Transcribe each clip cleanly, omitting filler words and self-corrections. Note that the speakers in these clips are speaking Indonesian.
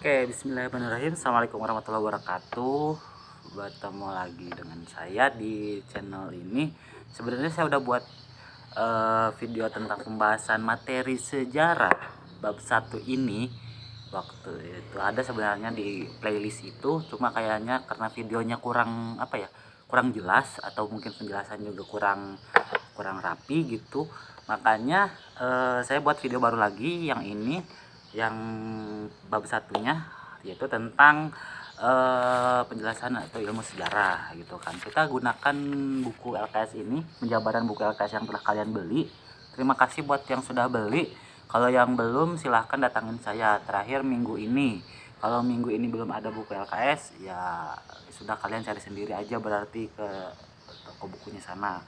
Oke, bismillahirrahmanirrahim. Assalamualaikum warahmatullahi wabarakatuh. Bertemu lagi dengan saya di channel ini. Sebenarnya saya udah buat video tentang pembahasan materi sejarah bab 1 ini. Waktu itu ada sebenarnya di playlist itu, cuma kayaknya karena videonya kurang kurang jelas, atau mungkin penjelasan juga kurang rapi gitu. Makanya saya buat video baru lagi yang ini, yang bab satunya, yaitu tentang penjelasan atau ilmu sejarah gitu kan. Kita gunakan buku LKS ini, penjabaran buku LKS yang telah kalian beli. Terima kasih buat yang sudah beli. Kalau yang belum, silahkan datangin saya terakhir minggu ini. Kalau minggu ini belum ada buku LKS, ya sudah, kalian cari sendiri aja berarti ke toko bukunya sana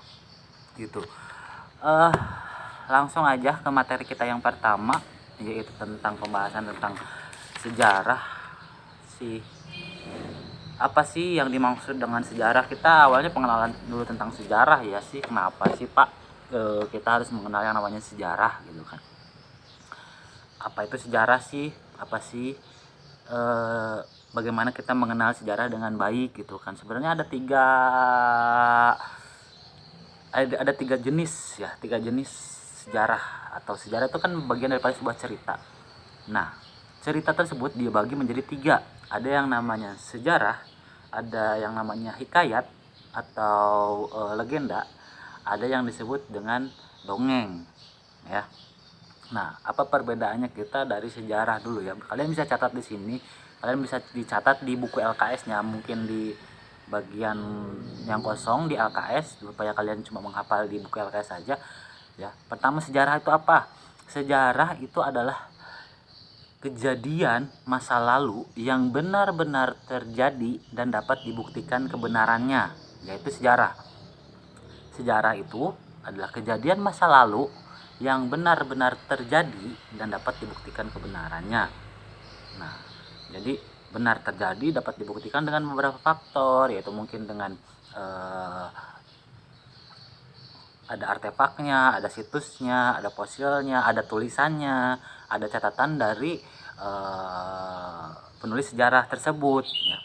gitu. Langsung aja ke materi kita yang pertama, yaitu tentang pembahasan tentang sejarah sih. Apa sih yang dimaksud dengan sejarah? Kita awalnya pengenalan dulu tentang sejarah ya sih. Kenapa sih Pak kita harus mengenal yang namanya sejarah gitu kan? Apa itu sejarah sih? Apa sih bagaimana kita mengenal sejarah dengan baik gitu kan? Sebenarnya ada tiga jenis ya, tiga jenis sejarah. Atau sejarah itu kan bagian daripada sebuah cerita. Nah, cerita tersebut dibagi menjadi tiga. Ada yang namanya sejarah, ada yang namanya hikayat atau legenda, ada yang disebut dengan dongeng ya. Nah, apa perbedaannya kita dari sejarah dulu ya? Kalian bisa catat di sini, kalian bisa dicatat di buku LKS-nya, mungkin di bagian yang kosong di LKS, supaya kalian cuma menghafal di buku LKS saja ya. Pertama, sejarah itu apa? Sejarah itu adalah kejadian masa lalu yang benar-benar terjadi dan dapat dibuktikan kebenarannya, yaitu sejarah. Sejarah itu adalah kejadian masa lalu yang benar-benar terjadi dan dapat dibuktikan kebenarannya. Nah, jadi benar terjadi dapat dibuktikan dengan beberapa faktor, yaitu mungkin dengan ada artefaknya, ada situsnya, ada fosilnya, ada tulisannya, ada catatan dari penulis sejarah tersebut ya.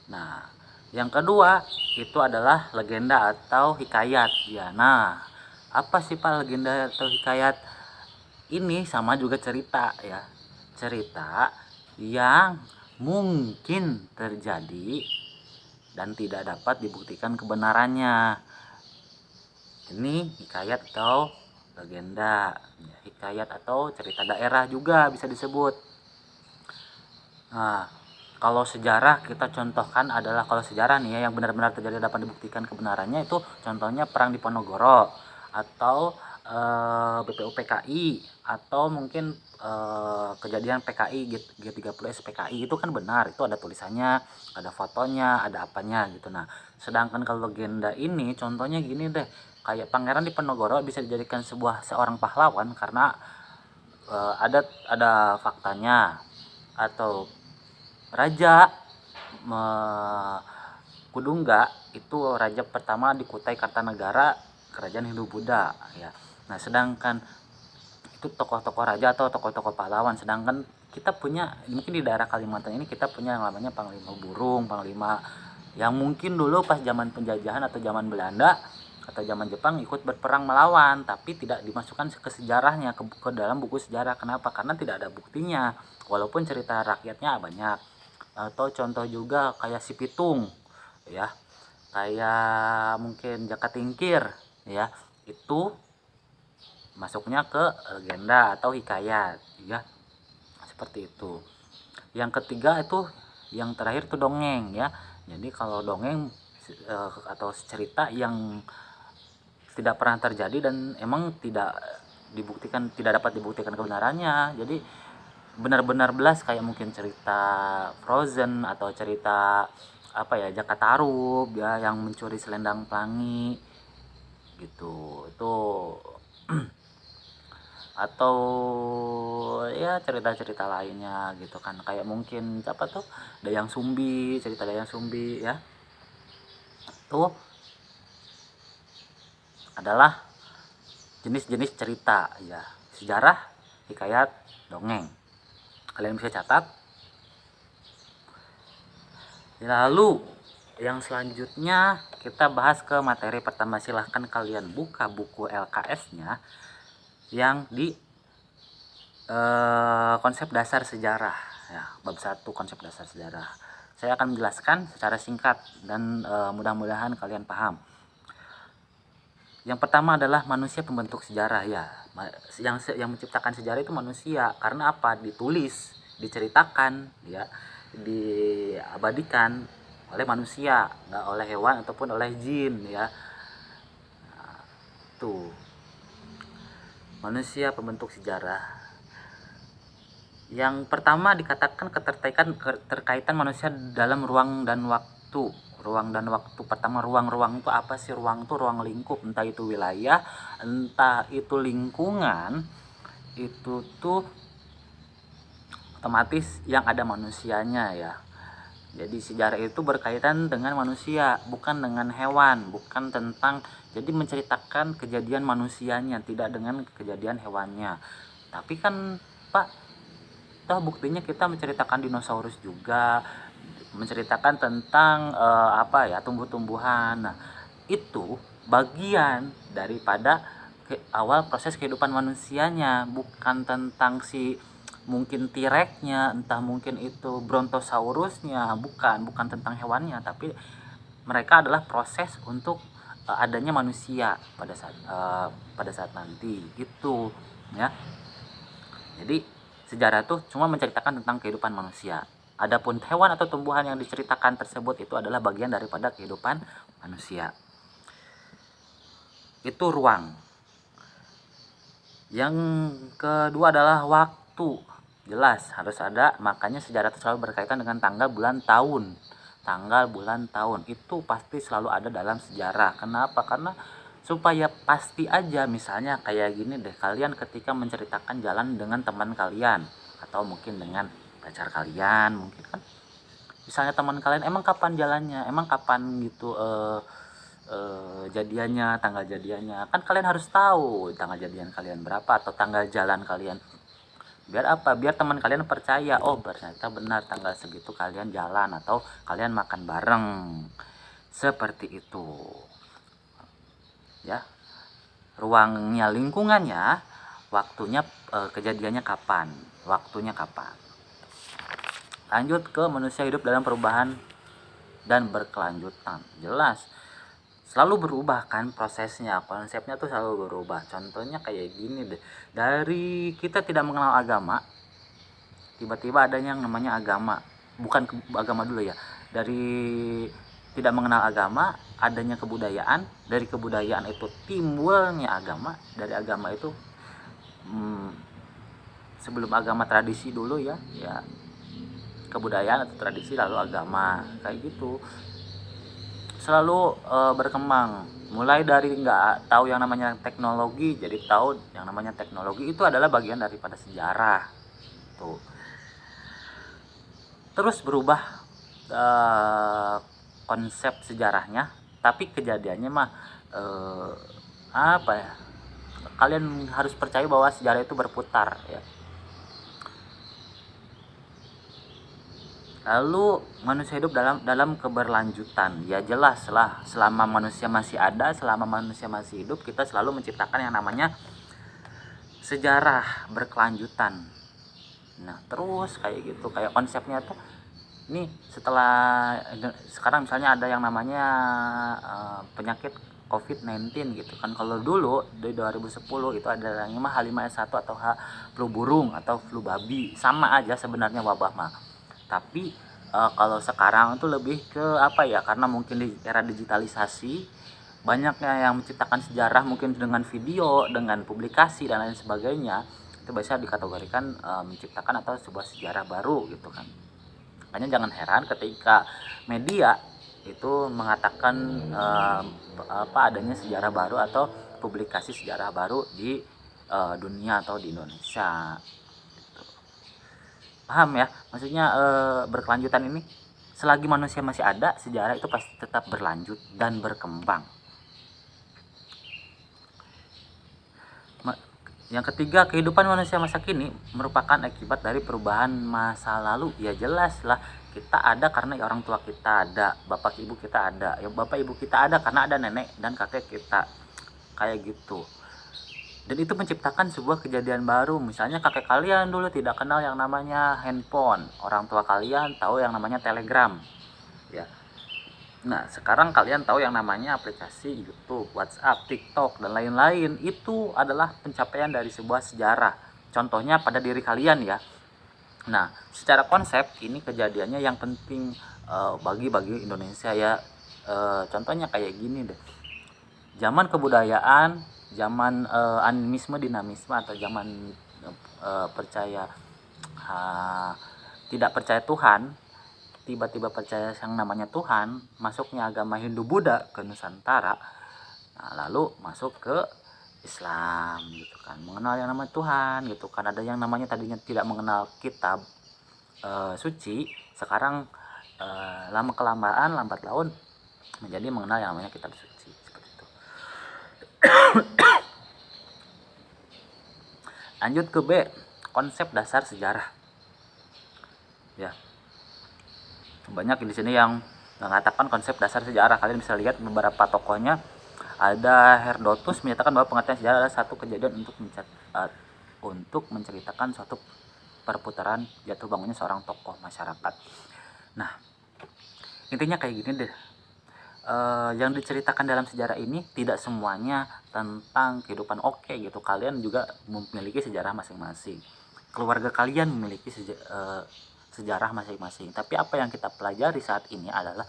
Nah, yang kedua itu adalah legenda atau hikayat ya. Nah, apa sih Pak legenda atau hikayat? Ini sama juga cerita ya. Cerita yang mungkin terjadi dan tidak dapat dibuktikan kebenarannya. Ini hikayat atau legenda. Hikayat atau cerita daerah juga bisa disebut. Nah, kalau sejarah kita contohkan adalah, kalau sejarah nih ya, yang benar-benar terjadi dapat dibuktikan kebenarannya itu contohnya perang di Ponorogo, atau BPUPKI, atau mungkin kejadian PKI G30S PKI. Itu kan benar, itu ada tulisannya, ada fotonya, ada apanya gitu. Nah, sedangkan kalau legenda ini contohnya gini deh, kayak pangeran di Ponorogo bisa dijadikan seorang pahlawan karena ada faktanya. Atau Raja Kudungga itu raja pertama di Kutai Kartanegara, kerajaan Hindu-Buddha ya. Nah, sedangkan itu tokoh-tokoh raja atau tokoh-tokoh pahlawan. Sedangkan kita punya, mungkin di daerah Kalimantan ini kita punya yang namanya Panglima Burung, Panglima yang mungkin dulu pas zaman penjajahan atau zaman Belanda atau zaman Jepang ikut berperang melawan, tapi tidak dimasukkan ke sejarahnya, ke dalam buku sejarah. Kenapa? Karena tidak ada buktinya, walaupun cerita rakyatnya banyak. Atau contoh juga kayak si Pitung ya, kayak mungkin Jaka Tingkir ya, itu masuknya ke legenda atau hikayat ya, seperti itu. Yang ketiga itu, yang terakhir itu dongeng ya. Jadi kalau dongeng atau cerita yang tidak pernah terjadi dan emang tidak dapat dibuktikan kebenarannya. Jadi benar-benar belas, kayak mungkin cerita Frozen atau cerita Jaka Tarub ya, yang mencuri selendang pelangi gitu. Itu atau ya cerita-cerita lainnya gitu kan, kayak mungkin Dayang Sumbi, cerita Dayang Sumbi ya. Itu adalah jenis-jenis cerita ya, sejarah, hikayat, dongeng. Kalian bisa catat Lalu yang selanjutnya kita bahas ke materi pertama. Silahkan kalian buka buku LKS-nya yang di konsep dasar sejarah ya, bab 1 konsep dasar sejarah. Saya akan menjelaskan secara singkat dan mudah-mudahan kalian paham. Yang pertama adalah manusia pembentuk sejarah ya. Yang menciptakan sejarah itu manusia. Karena apa? Ditulis, diceritakan ya, diabadikan oleh manusia, nggak oleh hewan ataupun oleh jin ya. Nah, tuh. Manusia pembentuk sejarah. Yang pertama dikatakan keterkaitan manusia dalam ruang dan waktu. Ruang dan waktu. Pertama, ruang itu apa sih? Ruang itu ruang lingkup, entah itu wilayah, entah itu lingkungan. Itu tuh otomatis yang ada manusianya ya. Jadi sejarah itu berkaitan dengan manusia, bukan dengan hewan, bukan tentang, jadi menceritakan kejadian manusianya, tidak dengan kejadian hewannya. Tapi kan Pak, toh buktinya kita menceritakan dinosaurus juga, menceritakan tentang tumbuh-tumbuhan. Nah, itu bagian daripada awal proses kehidupan manusianya, bukan tentang si mungkin T-Rex-nya, entah mungkin itu Brontosaurus-nya, bukan tentang hewannya, tapi mereka adalah proses untuk adanya manusia pada saat nanti gitu ya. Jadi sejarah itu cuma menceritakan tentang kehidupan manusia. Adapun hewan atau tumbuhan yang diceritakan tersebut itu adalah bagian daripada kehidupan manusia. Itu ruang. Yang kedua adalah waktu. Jelas harus ada, makanya sejarah itu selalu berkaitan dengan tanggal, bulan, tahun. Tanggal, bulan, tahun itu pasti selalu ada dalam sejarah. Kenapa? Karena supaya pasti aja. Misalnya kayak gini deh, kalian ketika menceritakan jalan dengan teman kalian atau mungkin dengan pacar kalian, mungkin kan misalnya teman kalian emang kapan jalannya, emang kapan gitu jadiannya, tanggal jadiannya, kan kalian harus tahu tanggal jadian kalian berapa atau tanggal jalan kalian. Biar apa? Biar teman kalian percaya, oh ternyata benar tanggal segitu kalian jalan atau kalian makan bareng, seperti itu ya. Ruangnya, lingkungannya, waktunya, kejadiannya kapan, waktunya kapan. Lanjut ke manusia hidup dalam perubahan dan berkelanjutan. Jelas selalu berubah kan prosesnya, konsepnya tuh selalu berubah. Contohnya kayak gini deh, dari kita tidak mengenal agama, tiba-tiba adanya yang namanya agama. Bukan agama dulu ya, dari tidak mengenal agama adanya kebudayaan, dari kebudayaan itu timbulnya agama, dari agama itu sebelum agama tradisi dulu ya kebudayaan atau tradisi lalu agama, kayak gitu selalu berkembang. Mulai dari nggak tahu yang namanya teknologi jadi tahu yang namanya teknologi, itu adalah bagian daripada sejarah tuh. Terus berubah konsep sejarahnya, tapi kejadiannya mah kalian harus percaya bahwa sejarah itu berputar ya. Lalu manusia hidup dalam keberlanjutan. Ya jelas lah, selama manusia masih ada, selama manusia masih hidup, kita selalu menciptakan yang namanya sejarah berkelanjutan. Nah, terus kayak gitu, kayak konsepnya tuh nih, setelah sekarang misalnya ada yang namanya penyakit COVID-19 gitu kan. Kalau dulu di 2010 itu ada yang namanya H5N1 atau flu burung atau flu babi, sama aja sebenarnya wabah mah. Tapi kalau sekarang itu lebih ke karena mungkin di era digitalisasi banyaknya yang menciptakan sejarah, mungkin dengan video, dengan publikasi dan lain sebagainya, itu bisa dikategorikan menciptakan atau sebuah sejarah baru gitu kan. Makanya jangan heran ketika media itu mengatakan adanya sejarah baru atau publikasi sejarah baru di dunia atau di Indonesia. Paham ya, maksudnya berkelanjutan ini, selagi manusia masih ada, sejarah itu pasti tetap berlanjut dan berkembang. Yang ketiga, kehidupan manusia masa kini merupakan akibat dari perubahan masa lalu. Ya jelas lah, kita ada karena orang tua kita ada, bapak ibu kita ada, ya bapak ibu kita ada karena ada nenek dan kakek kita, kayak gitu. Dan itu menciptakan sebuah kejadian baru. Misalnya kakek kalian dulu tidak kenal yang namanya handphone, orang tua kalian tahu yang namanya telegram, ya. Nah, sekarang kalian tahu yang namanya aplikasi YouTube, WhatsApp, TikTok, dan lain-lain. Itu adalah pencapaian dari sebuah sejarah. Contohnya pada diri kalian ya. Nah, secara konsep ini kejadiannya yang penting bagi Indonesia ya. Contohnya kayak gini deh. Zaman kebudayaan, zaman animisme, dinamisme, atau zaman percaya tidak percaya Tuhan, tiba-tiba percaya yang namanya Tuhan, masuknya agama Hindu Buddha ke Nusantara, nah, lalu masuk ke Islam gitu kan, mengenal yang namanya Tuhan gitu kan. Ada yang namanya tadinya tidak mengenal kitab suci, sekarang lama kelamaan lambat laun menjadi mengenal yang namanya kitab suci, seperti itu. Lanjut ke B, konsep dasar sejarah. Ya, banyak di sini yang mengatakan konsep dasar sejarah. Kalian bisa lihat beberapa tokohnya. Ada Herodotus menyatakan bahwa pengertian sejarah adalah satu kejadian untuk menceritakan suatu perputaran jatuh bangunnya seorang tokoh masyarakat. Nah, intinya kayak gini deh. Yang diceritakan dalam sejarah ini tidak semuanya tentang kehidupan oke gitu. Kalian juga memiliki sejarah masing-masing. Keluarga kalian memiliki sejarah masing-masing. Tapi apa yang kita pelajari saat ini adalah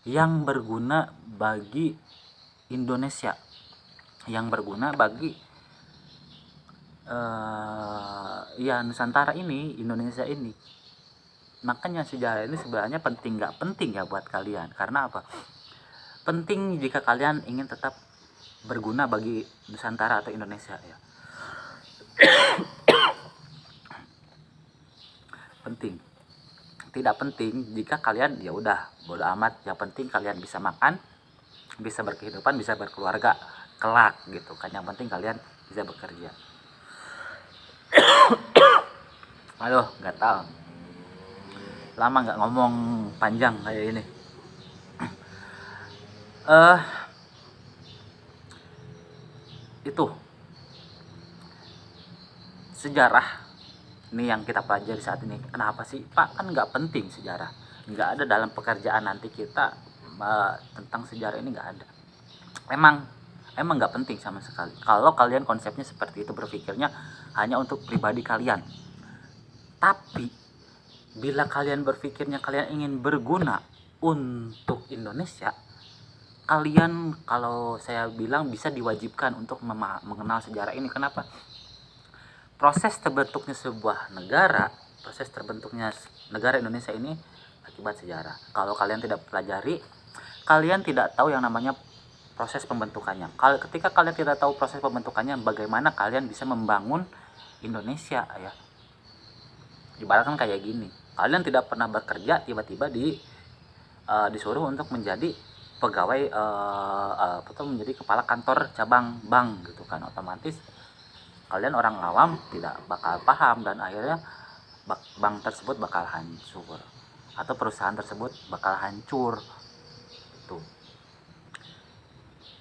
yang berguna bagi Indonesia, yang berguna bagi ya Nusantara ini, Indonesia ini. Makanya sejarah ini sebenarnya penting nggak penting ya buat kalian. Karena apa? Penting jika kalian ingin tetap berguna bagi Nusantara atau Indonesia ya. Penting. Tidak penting jika kalian ya udah bodo amat, yang penting kalian bisa makan, bisa berkehidupan, bisa berkeluarga kelak gitu kan. Yang penting kalian bisa bekerja. Aduh, nggak tahu. Lama nggak ngomong panjang kayak ini. Itu sejarah ini yang kita pelajari saat ini. Kenapa sih Pak, kan nggak penting sejarah, nggak ada dalam pekerjaan nanti kita tentang sejarah ini, nggak ada. Emang nggak penting sama sekali kalau kalian konsepnya seperti itu, berpikirnya hanya untuk pribadi kalian. Tapi bila kalian berpikirnya kalian ingin berguna untuk Indonesia, kalian, kalau saya bilang, bisa diwajibkan untuk mengenal sejarah ini. Kenapa? Proses terbentuknya sebuah negara, proses terbentuknya negara Indonesia ini akibat sejarah. Kalau kalian tidak pelajari, kalian tidak tahu yang namanya proses pembentukannya. Ketika kalian tidak tahu proses pembentukannya, bagaimana kalian bisa membangun Indonesia ya? Ibaratkan kayak gini, kalian tidak pernah bekerja, tiba-tiba disuruh untuk menjadi pegawai atau menjadi kepala kantor cabang bank gitu kan. Otomatis kalian orang awam tidak bakal paham, dan akhirnya bank tersebut bakal hancur atau perusahaan tersebut bakal hancur. Tuh.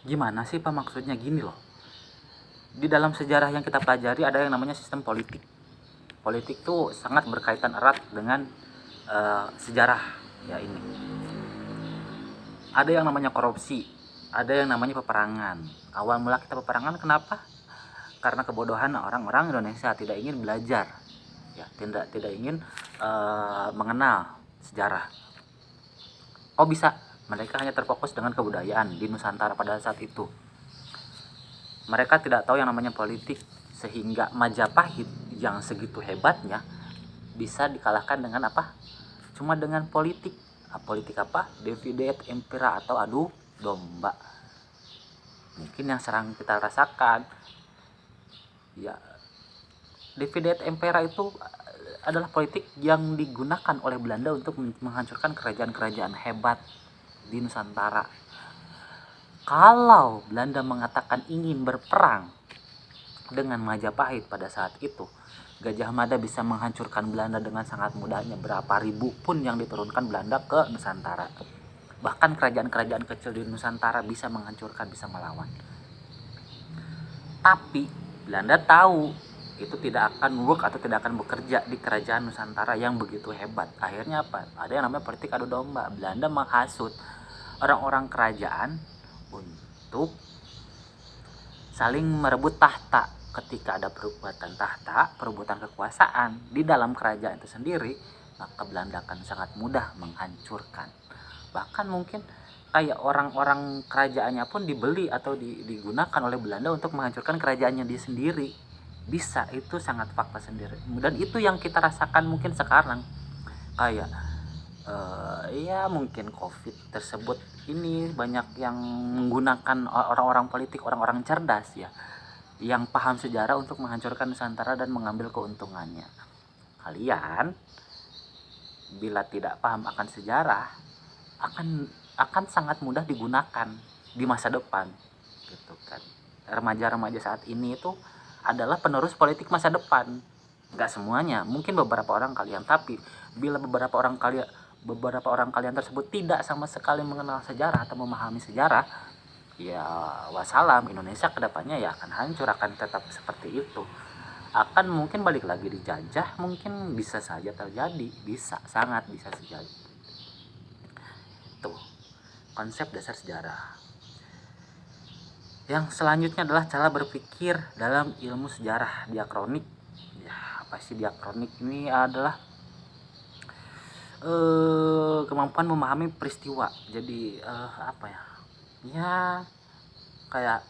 Gimana sih Pak maksudnya? Gini loh. Di dalam sejarah yang kita pelajari ada yang namanya sistem politik. Politik tuh sangat berkaitan erat dengan sejarah ya ini. Ada yang namanya korupsi, ada yang namanya peperangan. Awal mula kita peperangan kenapa? Karena kebodohan orang-orang Indonesia tidak ingin belajar, ya, tidak ingin mengenal sejarah. Kok bisa? Mereka hanya terfokus dengan kebudayaan di Nusantara pada saat itu. Mereka tidak tahu yang namanya politik, sehingga Majapahit yang segitu hebatnya bisa dikalahkan dengan apa? Cuma dengan politik. Politik apa? Divide et impera atau adu domba. Mungkin yang sering kita rasakan ya, divide et impera itu adalah politik yang digunakan oleh Belanda untuk menghancurkan kerajaan-kerajaan hebat di Nusantara. Kalau Belanda mengatakan ingin berperang dengan Majapahit pada saat itu, Gajah Mada bisa menghancurkan Belanda dengan sangat mudahnya. Berapa ribu pun yang diturunkan Belanda ke Nusantara. Bahkan kerajaan-kerajaan kecil di Nusantara bisa menghancurkan, bisa melawan. Tapi Belanda tahu itu tidak akan work atau tidak akan bekerja di kerajaan Nusantara yang begitu hebat. Akhirnya apa? Ada yang namanya politik adu domba. Belanda menghasut orang-orang kerajaan untuk saling merebut tahta. Ketika ada perebutan tahta, perebutan kekuasaan di dalam kerajaan itu sendiri, maka Belanda akan sangat mudah menghancurkan. Bahkan mungkin kayak orang-orang kerajaannya pun dibeli atau digunakan oleh Belanda untuk menghancurkan kerajaannya dia sendiri. Bisa, itu sangat fakta sendiri. Dan itu yang kita rasakan mungkin sekarang. Kayak ya mungkin COVID tersebut ini banyak yang menggunakan orang-orang politik, orang-orang cerdas ya, yang paham sejarah untuk menghancurkan Nusantara dan mengambil keuntungannya. Kalian bila tidak paham akan sejarah akan sangat mudah digunakan di masa depan gitu kan. Remaja-remaja saat ini itu adalah penerus politik masa depan. Enggak semuanya, mungkin beberapa orang kalian, tapi bila beberapa orang kalian tersebut tidak sama sekali mengenal sejarah atau memahami sejarah, ya wassalam, Indonesia kedepannya ya akan hancur, akan tetap seperti itu. Akan mungkin balik lagi dijajah, mungkin bisa saja terjadi, sangat bisa terjadi. Tuh, konsep dasar sejarah. Yang selanjutnya adalah cara berpikir dalam ilmu sejarah, diakronik. Ya, apa sih diakronik? Ini adalah kemampuan memahami peristiwa. Jadi apa ya? Ya kayak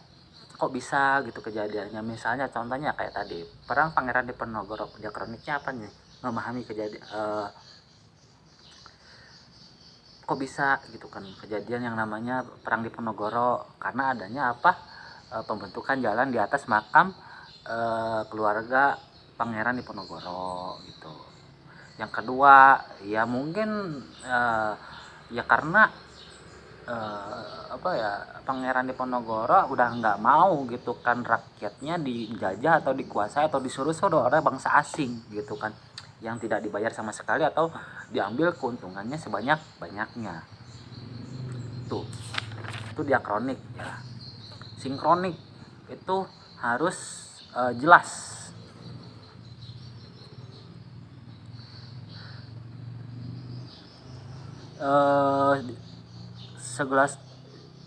kok bisa gitu kejadiannya. Misalnya contohnya kayak tadi perang Pangeran Diponegoro. Diakroniknya apa nih? Memahami kejadian kok bisa gitu kan kejadian yang namanya perang Diponegoro, karena adanya apa? Pembentukan jalan di atas makam keluarga Pangeran Diponegoro gitu. Yang kedua ya mungkin ya karena apa ya, Pangeran Diponegoro udah nggak mau gitu kan rakyatnya dijajah atau dikuasai atau disuruh-suruh oleh bangsa asing gitu kan, yang tidak dibayar sama sekali atau diambil keuntungannya sebanyak-banyaknya. Tuh, itu diakronik ya. Sinkronik itu harus jelas. Segala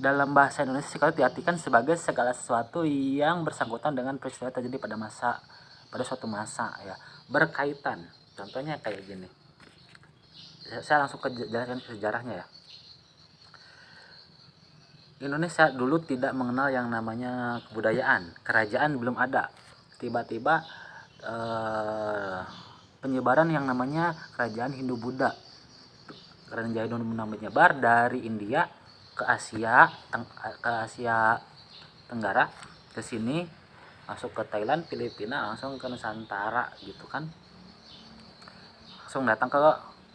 dalam bahasa Indonesia sekali diartikan sebagai segala sesuatu yang bersangkutan dengan peristiwa terjadi pada suatu masa ya, berkaitan. Contohnya kayak gini. Saya langsung jelaskan sejarahnya ya. Indonesia dulu tidak mengenal yang namanya kebudayaan, kerajaan belum ada. Tiba-tiba penyebaran yang namanya kerajaan Hindu-Buddha. Kerajaan Hindu-Buddha menyebar dari India ke Asia Tenggara, ke sini masuk ke Thailand, Filipina, langsung ke Nusantara gitu kan. Langsung datang ke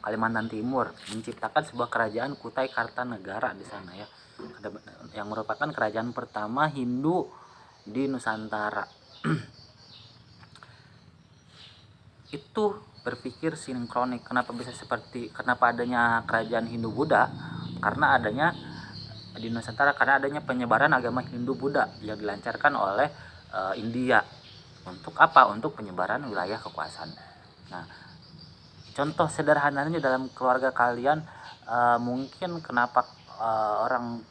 Kalimantan Timur, menciptakan sebuah kerajaan Kutai Kartanegara di sana ya, yang merupakan kerajaan pertama Hindu di Nusantara. Itu berpikir sinkronik. Kenapa adanya kerajaan Hindu-Buddha? Karena adanya di Nusantara, karena adanya penyebaran agama Hindu-Buddha yang dilancarkan oleh India. Untuk apa? Untuk penyebaran wilayah kekuasaan. Nah, contoh sederhananya dalam keluarga kalian, mungkin kenapa orang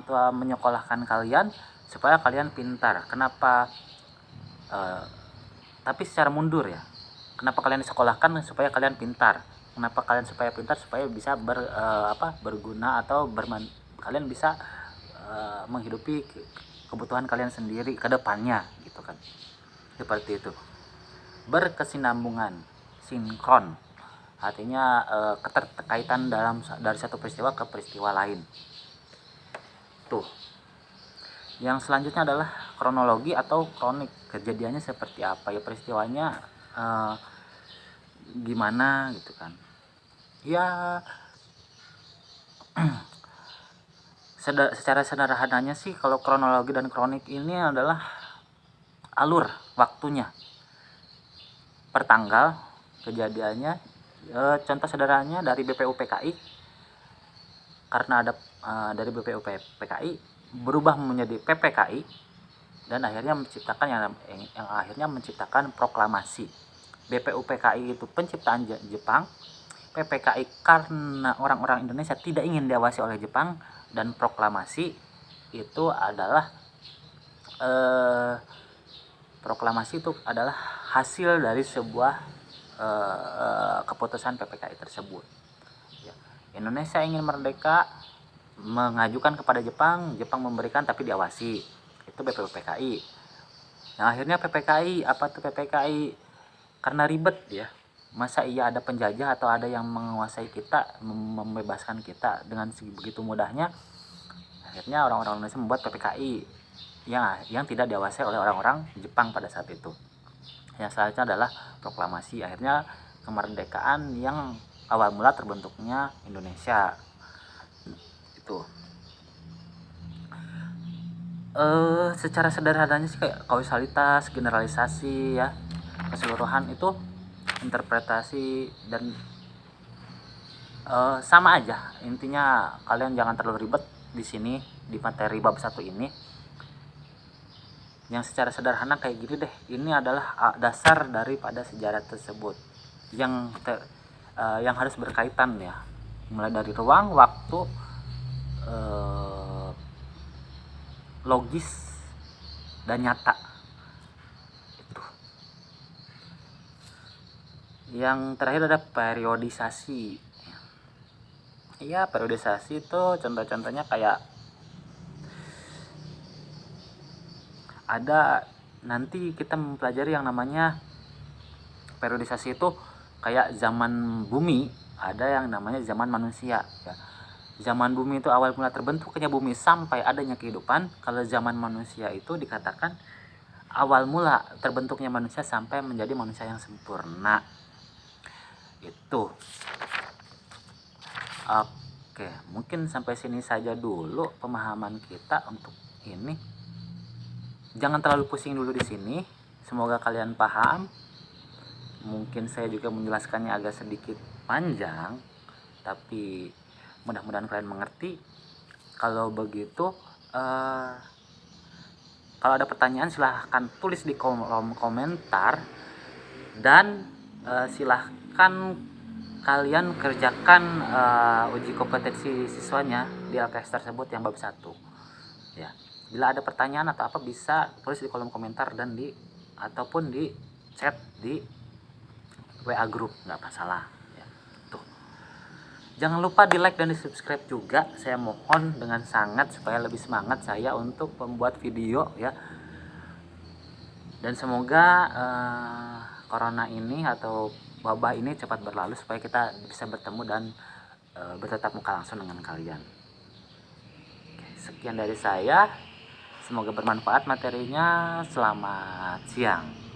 tua menyekolahkan kalian supaya kalian pintar. Kenapa? Tapi secara mundur ya. Kenapa kalian disekolahkan? Supaya kalian pintar. Kenapa kalian supaya pintar? Supaya bisa berguna atau kalian bisa menghidupi kebutuhan kalian sendiri ke depannya gitu kan. Seperti itu. Berkesinambungan, sinkron. Artinya keterkaitan dari satu peristiwa ke peristiwa lain. Tuh. Yang selanjutnya adalah kronologi atau kronik. Kejadiannya seperti apa ya, peristiwanya gimana gitu kan. Ya secara sederhananya sih kalau kronologi dan kronik ini adalah alur waktunya. per tanggal kejadiannya. Contoh sederhananya dari BPUPKI, karena ada dari BPUPKI berubah menjadi PPKI dan akhirnya menciptakan yang akhirnya menciptakan proklamasi. BPUPKI itu penciptaan Jepang, PPKI karena orang-orang Indonesia tidak ingin diawasi oleh Jepang, dan proklamasi itu adalah hasil dari sebuah keputusan PPKI tersebut. Ya. Indonesia ingin merdeka, mengajukan kepada Jepang, Jepang memberikan tapi diawasi. Itu BPUPKI. Nah, akhirnya PPKI, apa tuh PPKI? Karena ribet ya. Masa iya ada penjajah atau ada yang menguasai kita, membebaskan kita dengan begitu mudahnya. Akhirnya orang-orang Indonesia membuat PPKI yang tidak diawasi oleh orang-orang Jepang pada saat itu. Yang selanjutnya adalah proklamasi. Akhirnya kemerdekaan yang awal mula terbentuknya Indonesia. Itu. Secara sederhananya sih kayak kausalitas, generalisasi ya, keseluruhan itu interpretasi dan sama aja. Intinya kalian jangan terlalu ribet di sini di materi bab 1 ini. Yang secara sederhana kayak gini deh. Ini adalah dasar daripada sejarah tersebut yang harus berkaitan ya, mulai dari ruang, waktu, logis dan nyata. Itu. Yang terakhir ada periodisasi. Iya, periodisasi itu contoh-contohnya kayak ada, nanti kita mempelajari yang namanya periodisasi itu kayak zaman bumi, ada yang namanya zaman manusia ya. Zaman bumi itu awal mula terbentuknya bumi sampai adanya kehidupan. Kalau zaman manusia itu dikatakan awal mula terbentuknya manusia sampai menjadi manusia yang sempurna. Itu. Oke, mungkin sampai sini saja dulu pemahaman kita untuk ini. Jangan terlalu pusing dulu di sini. Semoga kalian paham. Mungkin saya juga menjelaskannya agak sedikit panjang, tapi mudah-mudahan kalian mengerti. Kalau begitu, kalau ada pertanyaan silahkan tulis di kolom komentar, dan silahkan kalian kerjakan uji kompetensi siswanya di LKS tersebut yang bab 1 ya. Bila ada pertanyaan atau apa bisa tulis di kolom komentar dan ataupun di chat di WA grup, nggak masalah ya. Tuh. Jangan lupa di like dan di subscribe juga, saya mohon dengan sangat, supaya lebih semangat saya untuk membuat video ya. Dan semoga corona ini atau wabah ini cepat berlalu supaya kita bisa bertemu dan bertatap muka langsung dengan kalian. Sekian dari saya, semoga bermanfaat materinya. Selamat siang.